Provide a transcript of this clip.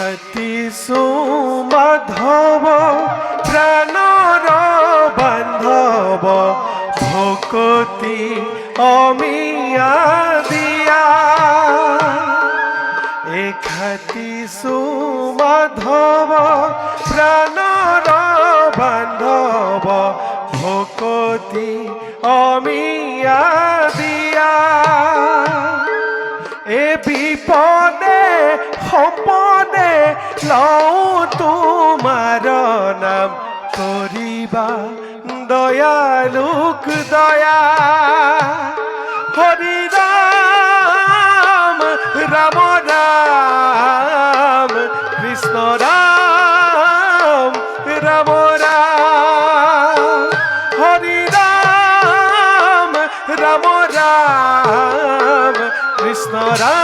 খাতিছো মাধৱ প্ৰাণৰ বান্ধৱ ভকতি অমিয়া দিয়া খাতিছো মাধৱ প্ৰাণৰ বান্ধৱ ভকতি অমিয়া দিয়া বিপদে সপদে লওঁ তোমাৰ নাম কৰিবা দয়ালুক দয়া হৰি ৰাম ৰাম ৰাম কৃষ্ণ ৰাম ৰাম ৰাম হৰি ৰাম ৰাম ৰাম কৃষ্ণ রাম